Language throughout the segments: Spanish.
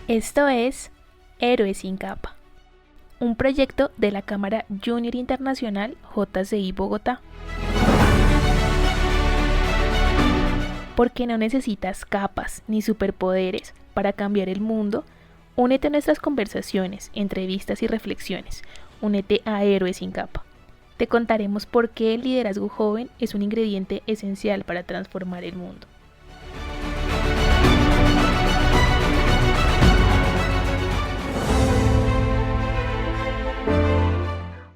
Esto es Héroes sin capa, un proyecto de la Cámara Junior Internacional JCI Bogotá. Porque no necesitas capas ni superpoderes para cambiar el mundo, únete a nuestras conversaciones, entrevistas y reflexiones. Únete a Héroes sin capa. Te contaremos por qué el liderazgo joven es un ingrediente esencial para transformar el mundo.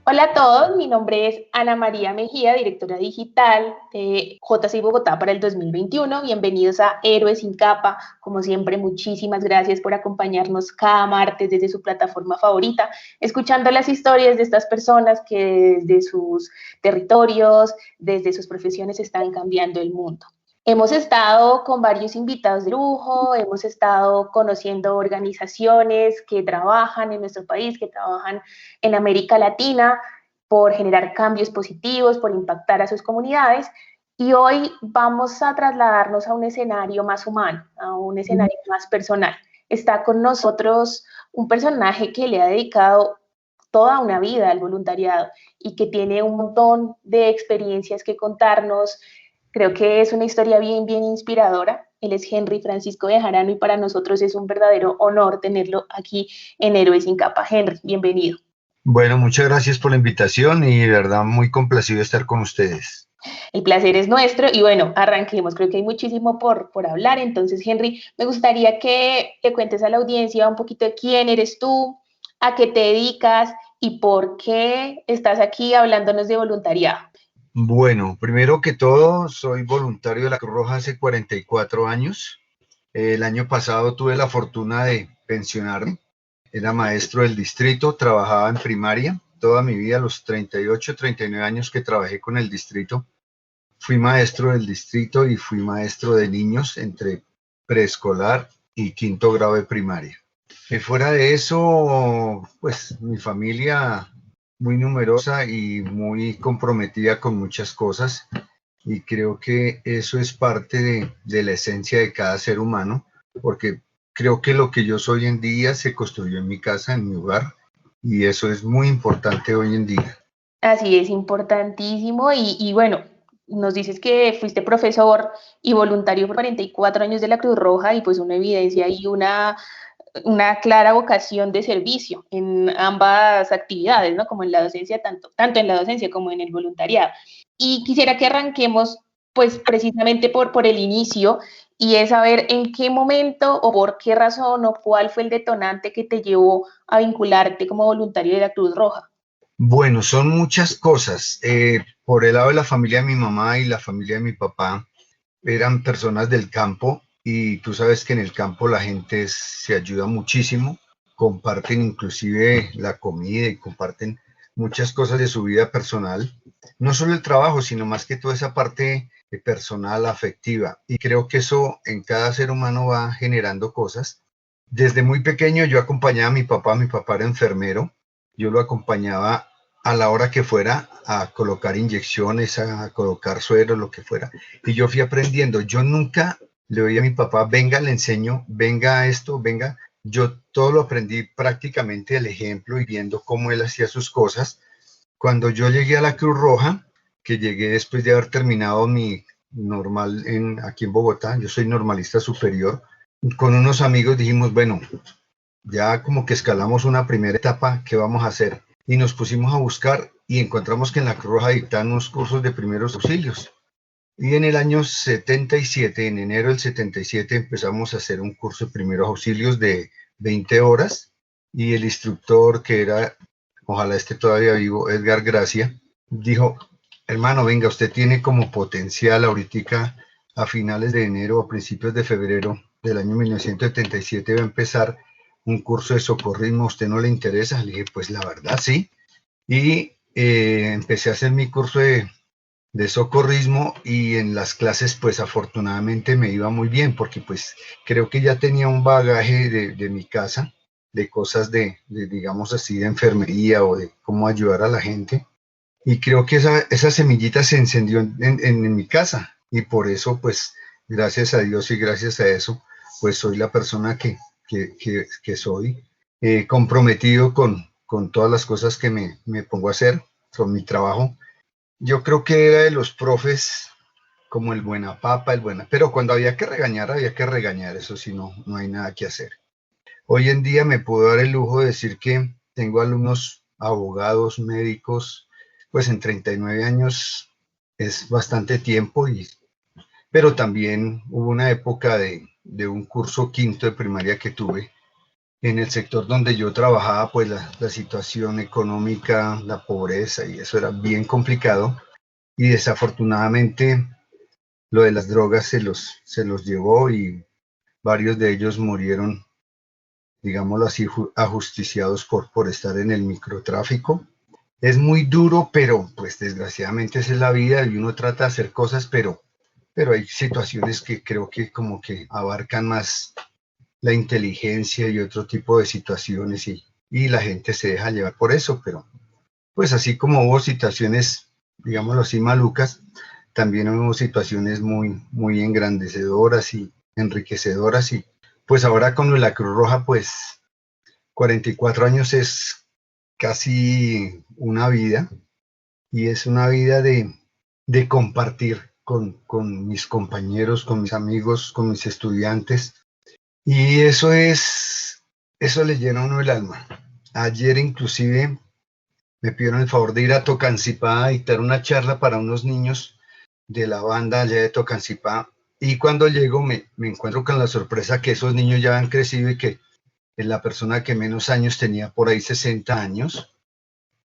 Hola a todos, mi nombre es Ana María Mejía, directora digital de JCI Bogotá para el 2021. Bienvenidos a Héroes sin capa. Como siempre, muchísimas gracias por acompañarnos cada martes desde su plataforma favorita, escuchando las historias de estas personas que desde sus territorios, desde sus profesiones están cambiando el mundo. Hemos estado con varios invitados de lujo, hemos estado conociendo organizaciones que trabajan en nuestro país, que trabajan en América Latina por generar cambios positivos, por impactar a sus comunidades. Y hoy vamos a trasladarnos a un escenario más humano, a un escenario más personal. Está con nosotros un personaje que le ha dedicado toda una vida al voluntariado y que tiene un montón de experiencias que contarnos. Creo que es una historia bien inspiradora. Él es Henry Francisco Bejarano y para nosotros es un verdadero honor tenerlo aquí en Héroes sin capa. Henry, bienvenido. Bueno, muchas gracias por la invitación y de verdad muy complacido de estar con ustedes. El placer es nuestro y bueno, arranquemos. Creo que hay muchísimo por hablar. Entonces, Henry, me gustaría que te cuentes a la audiencia un poquito de quién eres tú, a qué te dedicas y por qué estás aquí hablándonos de voluntariado. Bueno, primero que todo, soy voluntario de la Cruz Roja hace 44 años. El año pasado tuve la fortuna de pensionarme. Era maestro del distrito, trabajaba en primaria. Toda mi vida, los 38, 39 años que trabajé con el distrito, fui maestro del distrito y fui maestro de niños entre preescolar y quinto grado de primaria. Fuera de eso, pues mi familia muy numerosa y muy comprometida con muchas cosas y creo que eso es parte de la esencia de cada ser humano, porque creo que lo que yo soy hoy en día se construyó en mi casa, en mi hogar, y eso es muy importante hoy en día. Así es, importantísimo y bueno, nos dices que fuiste profesor y voluntario por 44 años de la Cruz Roja y pues una evidencia y una clara vocación de servicio en ambas actividades, ¿no? Como en la docencia, tanto en la docencia como en el voluntariado. Y quisiera que arranquemos, pues, precisamente por el inicio, y es saber en qué momento o por qué razón o cuál fue el detonante que te llevó a vincularte como voluntario de la Cruz Roja. Bueno, son muchas cosas. Por el lado de la familia de mi mamá y la familia de mi papá, eran personas del campo y tú sabes que en el campo la gente se ayuda muchísimo, comparten inclusive la comida y comparten muchas cosas de su vida personal, no solo el trabajo, sino más que toda esa parte personal, afectiva. Y creo que eso en cada ser humano va generando cosas. Desde muy pequeño yo acompañaba a mi papá era enfermero, yo lo acompañaba a la hora que fuera a colocar inyecciones, a colocar suero, lo que fuera. Y yo fui aprendiendo. Yo nunca le oí a mi papá, venga, le enseño, venga esto, venga. Yo todo lo aprendí prácticamente del ejemplo y viendo cómo él hacía sus cosas. Cuando yo llegué a la Cruz Roja, que llegué después de haber terminado mi normal aquí en Bogotá, yo soy normalista superior, con unos amigos dijimos, bueno, ya como que escalamos una primera etapa, ¿qué vamos a hacer? Y nos pusimos a buscar y encontramos que en la Cruz Roja dictan unos cursos de primeros auxilios. Y en el año 77, en enero del 77, empezamos a hacer un curso de primeros auxilios de 20 horas y el instructor, que era, ojalá esté todavía vivo, Edgar Gracia, dijo, hermano, venga, usted tiene como potencial ahorita a finales de enero o principios de febrero del año 1977 va a empezar un curso de socorrismo, ¿a usted no le interesa? Le dije, pues la verdad sí. Y empecé a hacer mi curso de socorrismo y en las clases pues afortunadamente me iba muy bien porque pues creo que ya tenía un bagaje de mi casa, de cosas de digamos así de enfermería o de cómo ayudar a la gente y creo que esa semillita se encendió en mi casa y por eso pues gracias a Dios y gracias a eso pues soy la persona que que soy, comprometido con todas las cosas que me pongo a hacer, con mi trabajo. Yo creo que era de los profes como el buena papa, pero cuando había que regañar, eso sí, no hay nada que hacer. Hoy en día me puedo dar el lujo de decir que tengo alumnos abogados, médicos, pues en 39 años es bastante tiempo, pero también hubo una época de un curso quinto de primaria que tuve en el sector donde yo trabajaba, pues la situación económica, la pobreza y eso era bien complicado y desafortunadamente lo de las drogas se los llevó y varios de ellos murieron, digámoslo así, ajusticiados por estar en el microtráfico. Es muy duro, pero pues desgraciadamente esa es la vida y uno trata de hacer cosas, pero hay situaciones que creo que como que abarcan más la inteligencia y otro tipo de situaciones y la gente se deja llevar por eso, pero pues así como hubo situaciones, digámoslo así, malucas, también hubo situaciones muy engrandecedoras y enriquecedoras y pues ahora con la Cruz Roja, pues 44 años es casi una vida y es una vida de compartir con mis compañeros, con mis amigos, con mis estudiantes y eso le llena a uno el alma. Ayer inclusive me pidieron el favor de ir a Tocancipá a dictar una charla para unos niños de la banda allá de Tocancipá y cuando llego me encuentro con la sorpresa que esos niños ya han crecido y que la persona que menos años tenía por ahí 60 años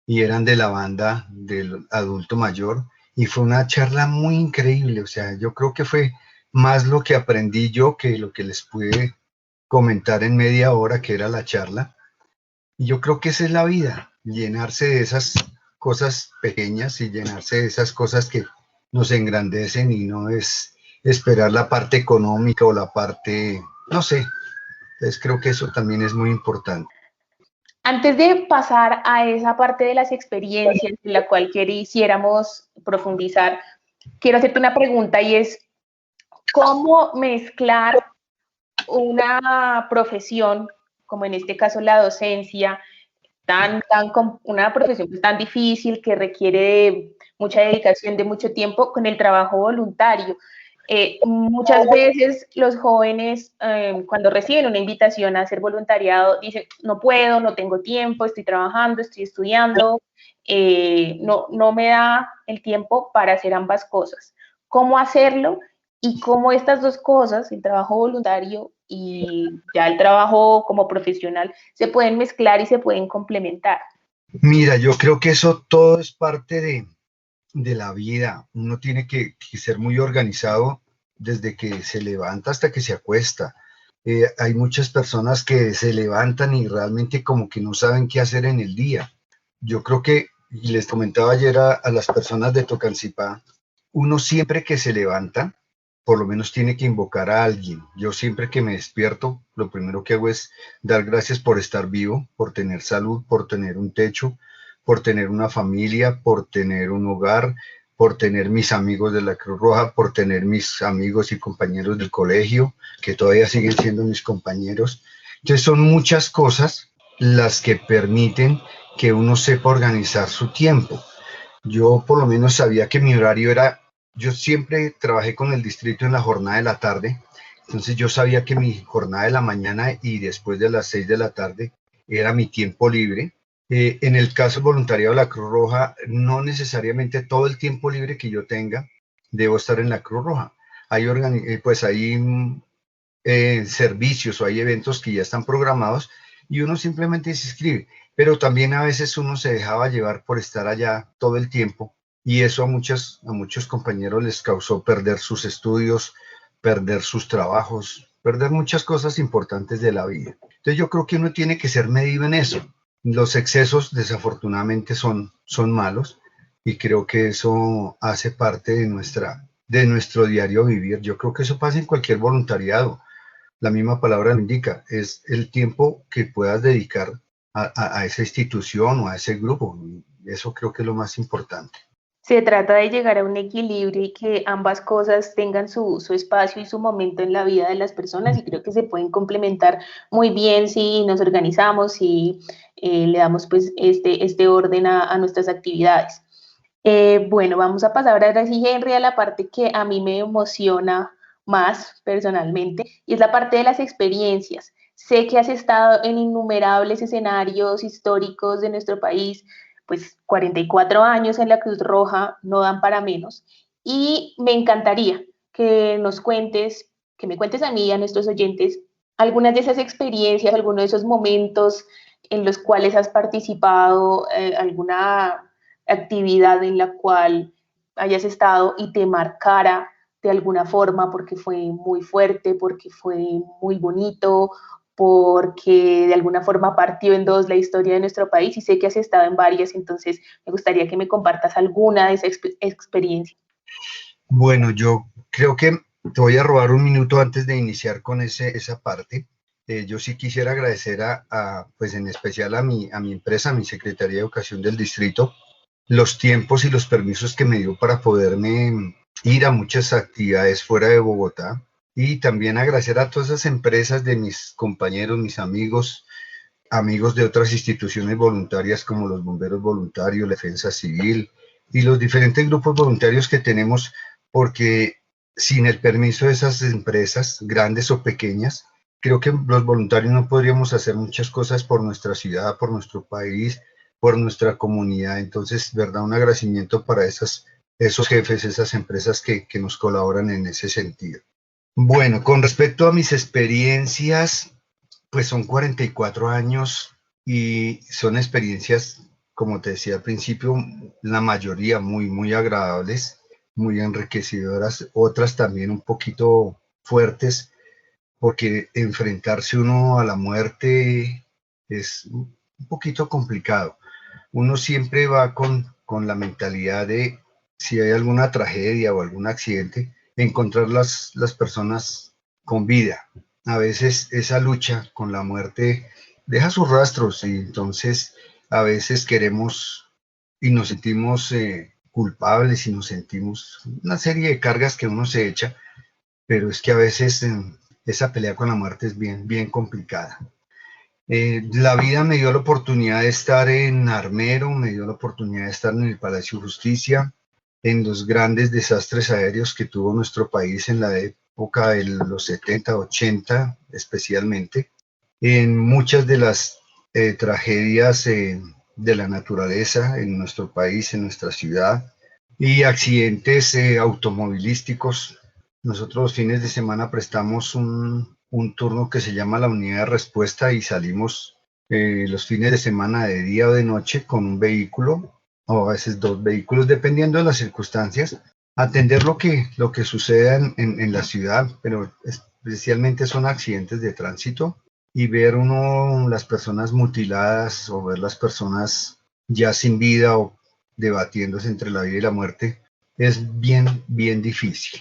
y eran de la banda del adulto mayor y fue una charla muy increíble, o sea, yo creo que fue más lo que aprendí yo que lo que les pude comentar en media hora que era la charla y yo creo que esa es la vida, llenarse de esas cosas pequeñas y llenarse de esas cosas que nos engrandecen y no es esperar la parte económica o la parte, no sé, entonces creo que eso también es muy importante. Antes de pasar a esa parte de las experiencias en la cual quisiéramos profundizar, quiero hacerte una pregunta y es, ¿cómo mezclar una profesión, como en este caso la docencia, una profesión pues, tan difícil que requiere de mucha dedicación, de mucho tiempo, con el trabajo voluntario? Muchas veces los jóvenes cuando reciben una invitación a hacer voluntariado dicen no puedo, no tengo tiempo, estoy trabajando, estoy estudiando, no me da el tiempo para hacer ambas cosas. ¿Cómo hacerlo? Y cómo estas dos cosas, el trabajo voluntario y ya el trabajo como profesional, se pueden mezclar y se pueden complementar. Mira, yo creo que eso todo es parte de la vida. Uno tiene que ser muy organizado desde que se levanta hasta que se acuesta. Hay muchas personas que se levantan y realmente como que no saben qué hacer en el día. Yo creo que, y les comentaba ayer a las personas de Tocancipá, uno siempre que se levanta, por lo menos tiene que invocar a alguien. Yo siempre que me despierto, lo primero que hago es dar gracias por estar vivo, por tener salud, por tener un techo, por tener una familia, por tener un hogar, por tener mis amigos de la Cruz Roja, por tener mis amigos y compañeros del colegio, que todavía siguen siendo mis compañeros. Entonces son muchas cosas las que permiten que uno sepa organizar su tiempo. Yo por lo menos sabía que mi horario era, yo siempre trabajé con el distrito en la jornada de la tarde, entonces yo sabía que mi jornada de la mañana y después de las 6 de la tarde era mi tiempo libre. En el caso del voluntariado de la Cruz Roja, no necesariamente todo el tiempo libre que yo tenga debo estar en la Cruz Roja. Pues hay servicios o hay eventos que ya están programados y uno simplemente se inscribe, pero también a veces uno se dejaba llevar por estar allá todo el tiempo y eso a muchos compañeros les causó perder sus estudios, perder sus trabajos, perder muchas cosas importantes de la vida. Entonces yo creo que uno tiene que ser medido en eso. Los excesos desafortunadamente son malos y creo que eso hace parte de nuestro diario vivir. Yo creo que eso pasa en cualquier voluntariado. La misma palabra lo indica, es el tiempo que puedas dedicar a esa institución o a ese grupo. Eso creo que es lo más importante. Se trata de llegar a un equilibrio y que ambas cosas tengan su espacio y su momento en la vida de las personas y creo que se pueden complementar muy bien si nos organizamos y le damos pues este orden a nuestras actividades. Bueno, vamos a pasar ahora sí, Henry, a la parte que a mí me emociona más personalmente y es la parte de las experiencias. Sé que has estado en innumerables escenarios históricos de nuestro país, pues 44 años en la Cruz Roja no dan para menos. Y me encantaría que nos cuentes, que me cuentes a mí y a nuestros oyentes algunas de esas experiencias, algunos de esos momentos en los cuales has participado, alguna actividad en la cual hayas estado y te marcara de alguna forma porque fue muy fuerte, porque fue muy bonito, porque de alguna forma partió en dos la historia de nuestro país y sé que has estado en varias, entonces me gustaría que me compartas alguna de esas experiencias. Bueno, yo creo que te voy a robar un minuto antes de iniciar con esa parte. Yo sí quisiera agradecer pues en especial a mi empresa, a mi Secretaría de Educación del distrito, los tiempos y los permisos que me dio para poderme ir a muchas actividades fuera de Bogotá. Y también agradecer a todas esas empresas de mis compañeros, mis amigos, amigos de otras instituciones voluntarias como los bomberos voluntarios, la defensa civil y los diferentes grupos voluntarios que tenemos, porque sin el permiso de esas empresas, grandes o pequeñas, creo que los voluntarios no podríamos hacer muchas cosas por nuestra ciudad, por nuestro país, por nuestra comunidad. Entonces, verdad, un agradecimiento para esos jefes, esas empresas que nos colaboran en ese sentido. Bueno, con respecto a mis experiencias, pues son 44 años y son experiencias, como te decía al principio, la mayoría muy agradables, muy enriquecedoras, otras también un poquito fuertes, porque enfrentarse uno a la muerte es un poquito complicado. Uno siempre va con la mentalidad de si hay alguna tragedia o algún accidente, encontrar las personas con vida. A veces esa lucha con la muerte deja sus rastros y entonces a veces queremos y nos sentimos culpables y nos sentimos una serie de cargas que uno se echa, pero es que a veces esa pelea con la muerte es bien complicada. La vida me dio la oportunidad de estar en Armero, me dio la oportunidad de estar en el Palacio de Justicia, en los grandes desastres aéreos que tuvo nuestro país en la época de los 70, 80 especialmente, en muchas de las tragedias de la naturaleza en nuestro país, en nuestra ciudad, y accidentes automovilísticos. Nosotros los fines de semana prestamos un turno que se llama la unidad de respuesta y salimos los fines de semana de día o de noche con un vehículo o a veces dos vehículos, dependiendo de las circunstancias, atender lo que suceda en la ciudad, pero especialmente son accidentes de tránsito y ver uno las personas mutiladas o ver las personas ya sin vida o debatiéndose entre la vida y la muerte es bien difícil.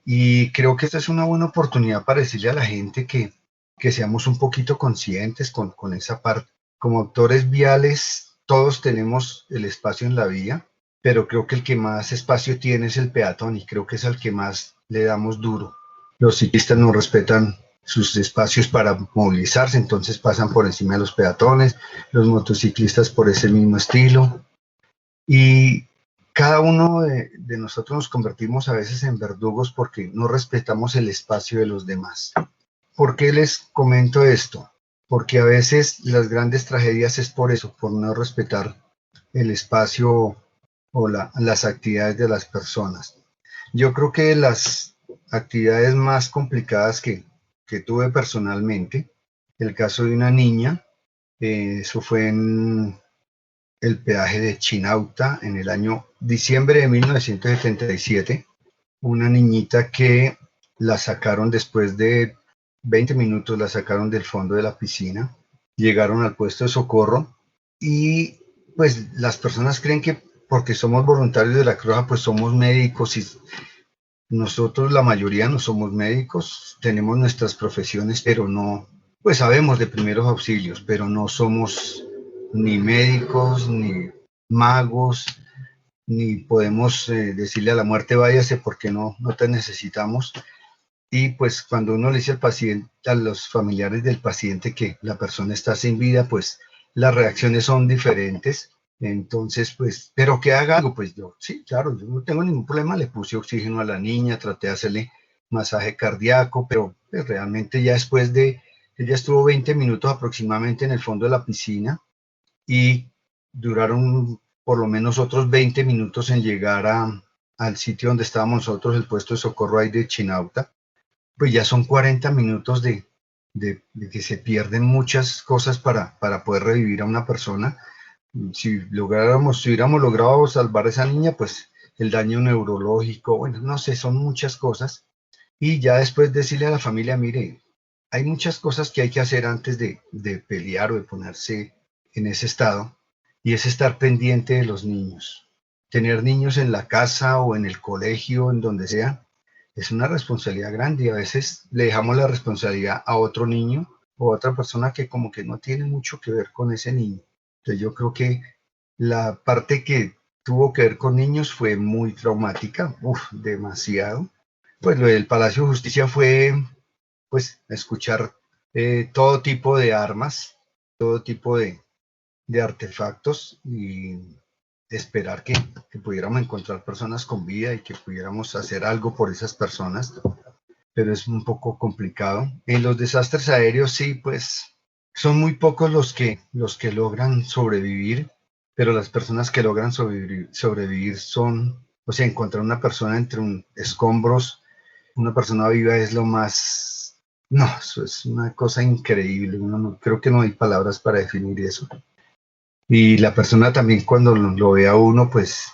Y creo que esta es una buena oportunidad para decirle a la gente que seamos un poquito conscientes con esa parte. Como actores viales, todos tenemos el espacio en la vía, pero creo que el que más espacio tiene es el peatón y creo que es al que más le damos duro. Los ciclistas no respetan sus espacios para movilizarse, entonces pasan por encima de los peatones, los motociclistas por ese mismo estilo. Y cada uno de nosotros nos convertimos a veces en verdugos porque no respetamos el espacio de los demás. ¿Por qué les comento esto? Porque a veces las grandes tragedias es por eso, por no respetar el espacio o las actividades de las personas. Yo creo que las actividades más complicadas que tuve personalmente, el caso de una niña, eso fue en el peaje de Chinauta en el año diciembre de 1977, una niñita que la sacaron después de 20 minutos, la sacaron del fondo de la piscina, llegaron al puesto de socorro y pues las personas creen que porque somos voluntarios de la Cruz Roja, pues somos médicos y nosotros la mayoría no somos médicos, tenemos nuestras profesiones, pero no, pues sabemos de primeros auxilios, pero no somos ni médicos, ni magos, ni podemos decirle a la muerte váyase porque no te necesitamos. Y pues cuando uno le dice al paciente, a los familiares del paciente que la persona está sin vida, pues las reacciones son diferentes. Entonces, pues, pero que haga algo, pues yo, sí, claro, yo no tengo ningún problema, le puse oxígeno a la niña, traté de hacerle masaje cardíaco, pero pues, realmente ya después de, ella estuvo 20 minutos aproximadamente en el fondo de la piscina y duraron por lo menos otros 20 minutos en llegar al sitio donde estábamos nosotros, el puesto de socorro ahí de Chinauta. Pues ya son 40 minutos de que se pierden muchas cosas para poder revivir a una persona. Si hubiéramos logrado salvar a esa niña, pues el daño neurológico, bueno, no sé, son muchas cosas. Y ya después decirle a la familia, mire, hay muchas cosas que hay que hacer antes de pelear o de ponerse en ese estado, y es estar pendiente de los niños. Tener niños en la casa o en el colegio, en donde sea, es una responsabilidad grande y a veces le dejamos la responsabilidad a otro niño o a otra persona que como que no tiene mucho que ver con ese niño. Entonces yo creo que la parte que tuvo que ver con niños fue muy traumática, demasiado. Pues lo del Palacio de Justicia fue pues escuchar todo tipo de armas, todo tipo de artefactos y esperar que pudiéramos encontrar personas con vida y que pudiéramos hacer algo por esas personas, pero es un poco complicado. En los desastres aéreos sí, pues son muy pocos los que logran sobrevivir, pero las personas que logran sobrevivir son, o sea, encontrar una persona entre escombros, una persona viva es lo más, no, eso es una cosa increíble, creo que no hay palabras para definir eso. Y la persona también cuando lo ve a uno, pues,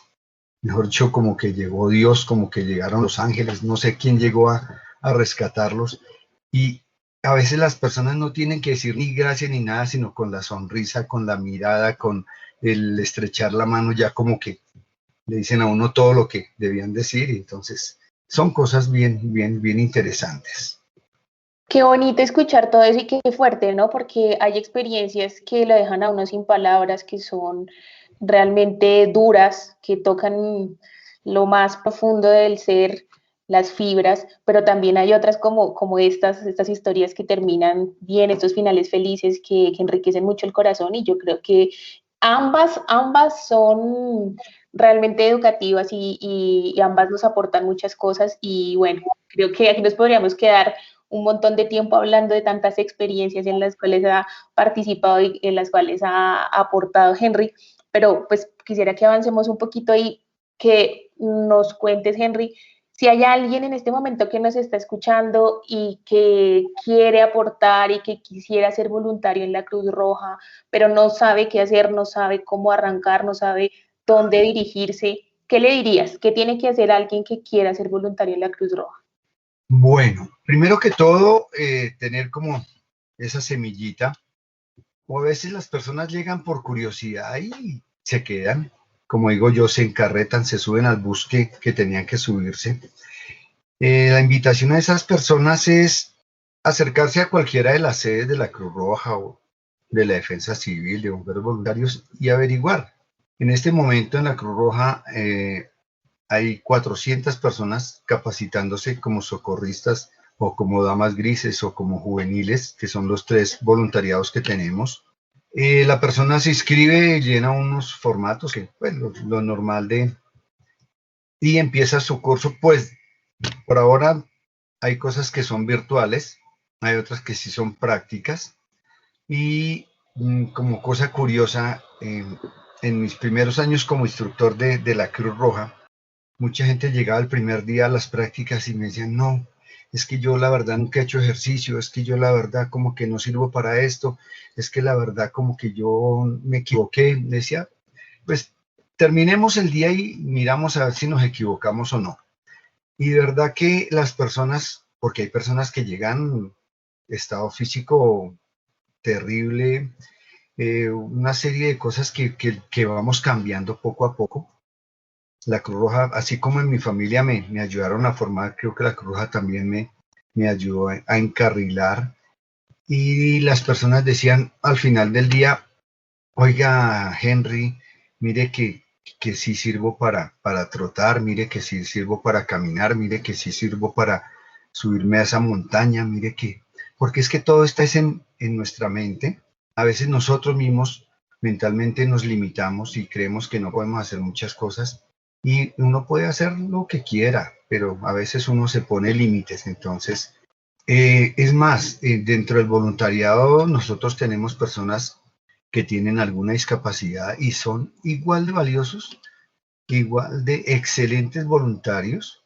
mejor dicho, como que llegó Dios, como que llegaron los ángeles, no sé quién llegó a rescatarlos. Y a veces las personas no tienen que decir ni gracias ni nada, sino con la sonrisa, con la mirada, con el estrechar la mano, ya como que le dicen a uno todo lo que debían decir. Y entonces, son cosas bien, bien, bien interesantes. Qué bonito escuchar todo eso y qué fuerte, ¿no? Porque hay experiencias que lo dejan a uno sin palabras, que son realmente duras, que tocan lo más profundo del ser, las fibras, pero también hay otras como estas historias que terminan bien, estos finales felices que enriquecen mucho el corazón y yo creo que ambas son realmente educativas y ambas nos aportan muchas cosas y bueno, creo que aquí nos podríamos quedar un montón de tiempo hablando de tantas experiencias en las cuales ha participado y en las cuales ha aportado Henry, pero pues quisiera que avancemos un poquito y que nos cuentes, Henry, si hay alguien en este momento que nos está escuchando y que quiere aportar y que quisiera ser voluntario en la Cruz Roja, pero no sabe qué hacer, no sabe cómo arrancar, no sabe dónde dirigirse, ¿qué le dirías? ¿Qué tiene que hacer alguien que quiera ser voluntario en la Cruz Roja? Bueno, primero que todo, tener como esa semillita, o a veces las personas llegan por curiosidad y se quedan, como digo yo, se encarretan, se suben al bus que tenían que subirse. La invitación a esas personas es acercarse a cualquiera de las sedes de la Cruz Roja o de la Defensa Civil, de bomberos voluntarios y averiguar. En este momento en la Cruz Roja hay 400 personas capacitándose como socorristas o como damas grises o como juveniles, que son los 3 voluntariados que tenemos. La persona se inscribe, llena unos formatos, que pues lo normal y empieza su curso. Pues por ahora hay cosas que son virtuales, hay otras que sí son prácticas. Y como cosa curiosa, en mis primeros años como instructor de la Cruz Roja, mucha gente llegaba el primer día a las prácticas y me decían, no, es que yo la verdad nunca he hecho ejercicio, es que yo la verdad como que no sirvo para esto, es que la verdad como que yo me equivoqué. Decía, pues terminemos el día y miramos a ver si nos equivocamos o no. Y de verdad que las personas, porque hay personas que llegan estado físico terrible, una serie de cosas que vamos cambiando poco a poco. La Cruz Roja, así como en mi familia me ayudaron a formar, creo que la Cruz Roja también me ayudó a encarrilar. Y las personas decían al final del día, oiga, Henry, mire que que sí sirvo para trotar, mire que sí sirvo para caminar, mire que sí sirvo para subirme a esa montaña, mire que, porque es que todo está es en nuestra mente. A veces nosotros mismos mentalmente nos limitamos y creemos que no podemos hacer muchas cosas y uno puede hacer lo que quiera, pero a veces uno se pone límites. Entonces, es más, dentro del voluntariado nosotros tenemos personas que tienen alguna discapacidad y son igual de valiosos, igual de excelentes voluntarios.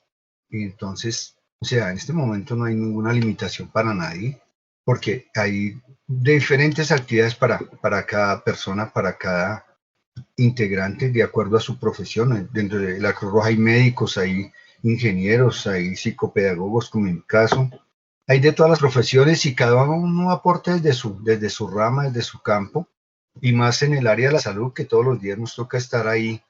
Y entonces, o sea, en este momento no hay ninguna limitación para nadie, porque hay diferentes actividades para cada persona, para cada integrante, de acuerdo a su profesión. Dentro de la Cruz Roja hay médicos, hay ingenieros, hay psicopedagogos, como en mi caso. Hay de todas las profesiones y cada uno aporta desde su rama, desde su campo, y más en el área de la salud, que todos los días nos toca estar ahí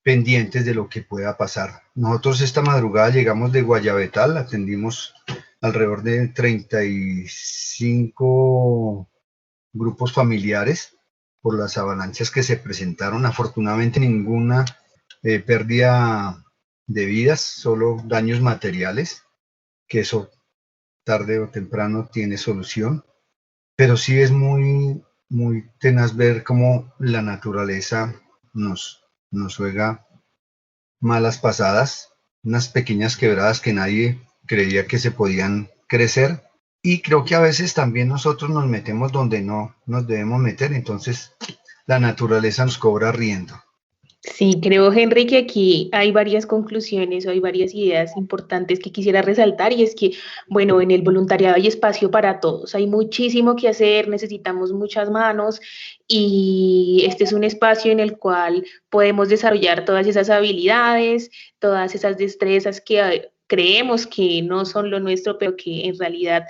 pendientes de lo que pueda pasar. Nosotros esta madrugada llegamos de Guayabetal, atendimos alrededor de 35 grupos familiares por las avalanchas que se presentaron. Afortunadamente ninguna pérdida de vidas, solo daños materiales, que eso tarde o temprano tiene solución, pero sí es muy tenaz ver cómo la naturaleza nos juega malas pasadas, unas pequeñas quebradas que nadie creía que se podían crecer. Y creo que a veces también nosotros nos metemos donde no nos debemos meter, entonces la naturaleza nos cobra riendo. Sí, creo, Henry, que aquí hay varias conclusiones o hay varias ideas importantes que quisiera resaltar y es que, bueno, en el voluntariado hay espacio para todos, hay muchísimo que hacer, necesitamos muchas manos y este es un espacio en el cual podemos desarrollar todas esas habilidades, todas esas destrezas que creemos que no son lo nuestro, pero que en realidad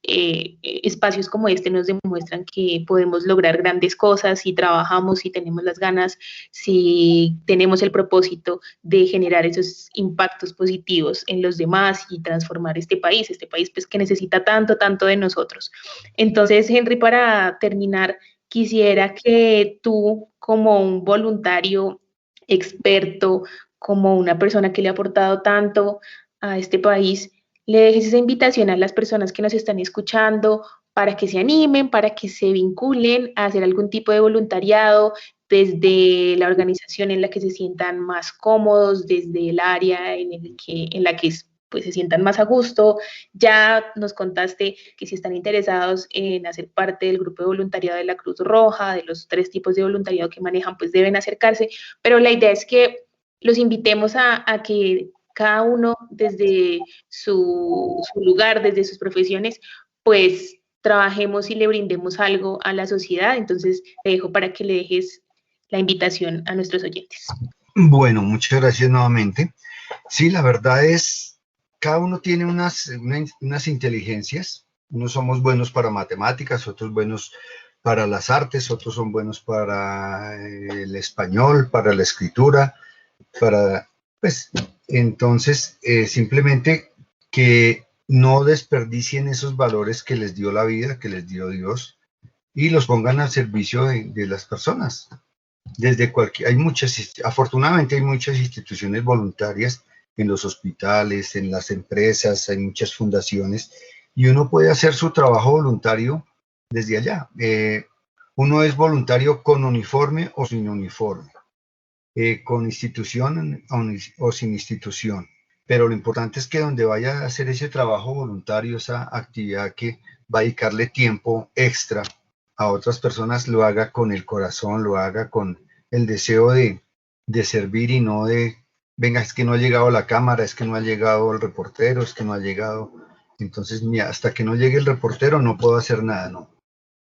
espacios como este nos demuestran que podemos lograr grandes cosas si trabajamos, si tenemos las ganas, si tenemos el propósito de generar esos impactos positivos en los demás y transformar este país pues que necesita tanto, tanto de nosotros. Entonces, Henry, para terminar, quisiera que tú, como un voluntario experto, como una persona que le ha aportado tanto a este país, le dejes esa invitación a las personas que nos están escuchando para que se animen, para que se vinculen a hacer algún tipo de voluntariado desde la organización en la que se sientan más cómodos, desde el área en la que pues, se sientan más a gusto. Ya nos contaste que si están interesados en hacer parte del grupo de voluntariado de la Cruz Roja, de los 3 tipos de voluntariado que manejan, pues deben acercarse, pero la idea es que los invitemos a que cada uno desde su lugar, desde sus profesiones, pues trabajemos y le brindemos algo a la sociedad. Entonces, te dejo para que le dejes la invitación a nuestros oyentes. Bueno, muchas gracias nuevamente. Sí, la verdad es, cada uno tiene unas inteligencias. Unos somos buenos para matemáticas, otros buenos para las artes, otros son buenos para el español, para la escritura, pues, entonces, simplemente que no desperdicien esos valores que les dio la vida, que les dio Dios, y los pongan al servicio de las personas. Afortunadamente hay muchas instituciones voluntarias en los hospitales, en las empresas, hay muchas fundaciones, y uno puede hacer su trabajo voluntario desde allá. Uno es voluntario con uniforme o sin uniforme. Con institución o sin institución. Pero lo importante es que donde vaya a hacer ese trabajo voluntario, esa actividad que va a dedicarle tiempo extra a otras personas, lo haga con el corazón, lo haga con el deseo de servir y no de, venga, es que no ha llegado la cámara, es que no ha llegado el reportero, es que no ha llegado. Entonces, mira, hasta que no llegue el reportero no puedo hacer nada, no.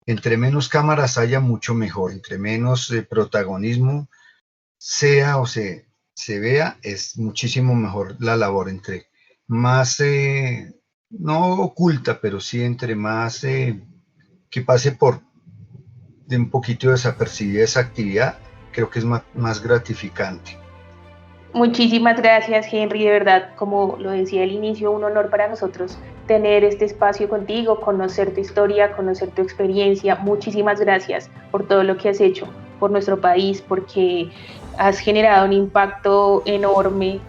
Entre menos cámaras haya, mucho mejor. Entre menos protagonismo sea o se vea, es muchísimo mejor la labor. Entre más, no oculta, pero sí entre más que pase por de un poquito desapercibida esa actividad, creo que es más gratificante. Muchísimas gracias, Henry, de verdad, como lo decía al inicio, un honor para nosotros tener este espacio contigo, conocer tu historia, conocer tu experiencia. Muchísimas gracias por todo lo que has hecho por nuestro país, porque has generado un impacto enorme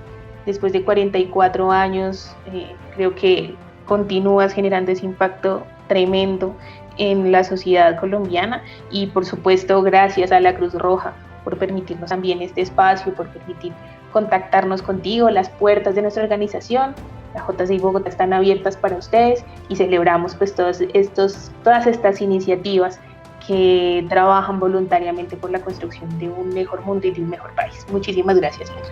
después de 44 años. Creo que continúas generando ese impacto tremendo en la sociedad colombiana y por supuesto gracias a la Cruz Roja por permitirnos también este espacio, por permitir contactarnos contigo. Las puertas de nuestra organización, la JCI Bogotá, están abiertas para ustedes y celebramos pues todas estas iniciativas que trabajan voluntariamente por la construcción de un mejor mundo y de un mejor país. Muchísimas gracias, Fer.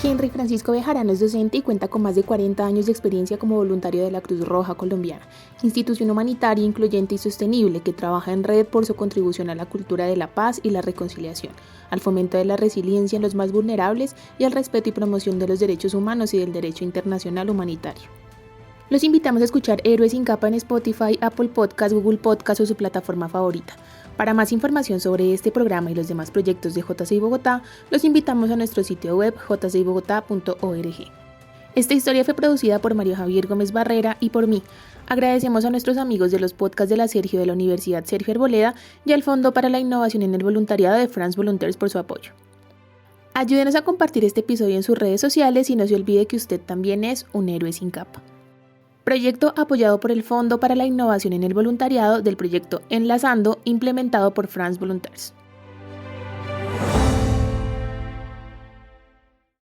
Henry Francisco Bejarano es docente y cuenta con más de 40 años de experiencia como voluntario de la Cruz Roja Colombiana, institución humanitaria incluyente y sostenible que trabaja en red por su contribución a la cultura de la paz y la reconciliación, al fomento de la resiliencia en los más vulnerables y al respeto y promoción de los derechos humanos y del derecho internacional humanitario. Los invitamos a escuchar Héroes sin Capa en Spotify, Apple Podcast, Google Podcast o su plataforma favorita. Para más información sobre este programa y los demás proyectos de JCI Bogotá, los invitamos a nuestro sitio web jcibogotá.org. Esta historia fue producida por Mario Javier Gómez Barrera y por mí. Agradecemos a nuestros amigos de los podcasts de la Sergio de la Universidad Sergio Arboleda y al Fondo para la Innovación en el Voluntariado de France Volunteers por su apoyo. Ayúdenos a compartir este episodio en sus redes sociales y no se olvide que usted también es un héroe sin capa. Proyecto apoyado por el Fondo para la Innovación en el Voluntariado del proyecto Enlazando, implementado por France Volunteers.